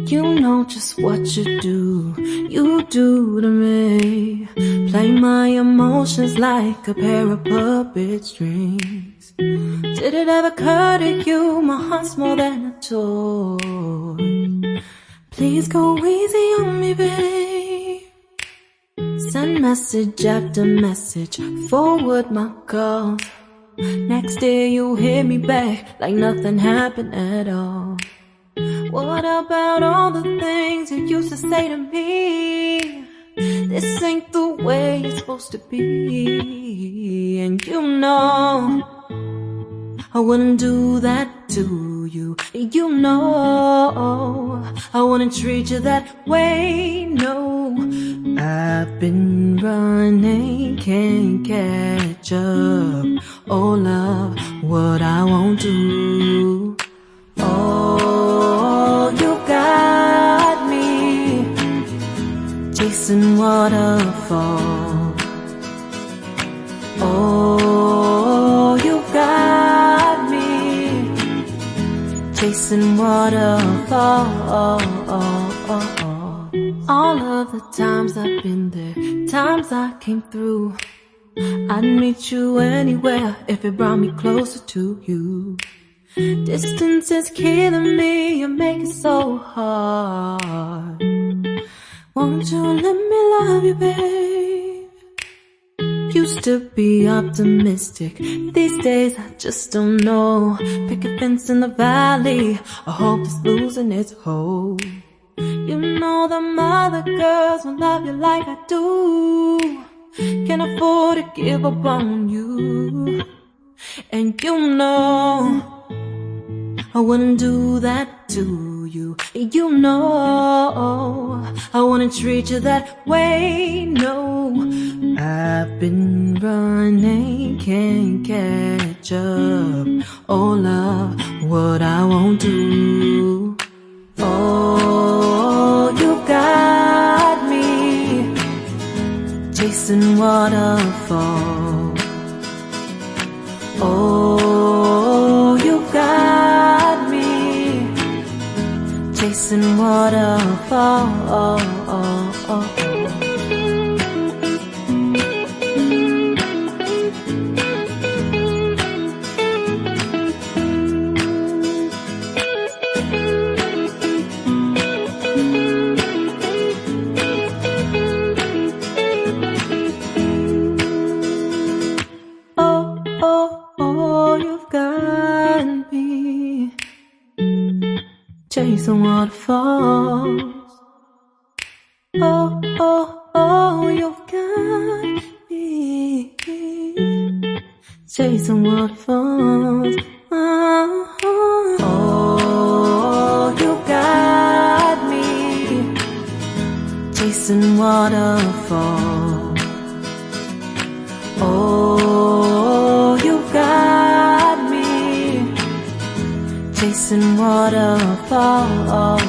You know just what you do to me. Play my emotions like a pair of puppet strings. Did it ever occur to you my heart's more than a toy? Please go easy on me, babe. Send message after message, forward my calls. Next day you hit me back like nothing happened at all. What about all the things you used to say to me? This ain't the way it's supposed to be. And you know I wouldn't do that to you. You know I wouldn't treat you that way, no. I've been running, can't catch up. Oh love, what I won't do. Oh, you got me chasing waterfalls. Oh, you got me chasing waterfalls. All of the times I've been there, times I came through, I'd meet you anywhere if it brought me closer to you. Distance is killing me, you make it so hard. Won't you let me love you, babe? Used to be optimistic, these days I just don't know. Pick a fence in the valley, I hope it's losing its hold. You know them other girls won't love you like I do. Can't afford to give up on you. And you know I wouldn't do that to you. You know I wouldn't treat you that way, no. I've been running, can't catch up. Oh love, what I won't do. Oh, you got me chasing waterfalls. Oh, you got me chasing waterfalls. Oh, you've got me chasing waterfalls. Oh, you've got me chasing waterfalls. Oh, you got me chasing waterfalls. Oh, you got me chasing waterfalls.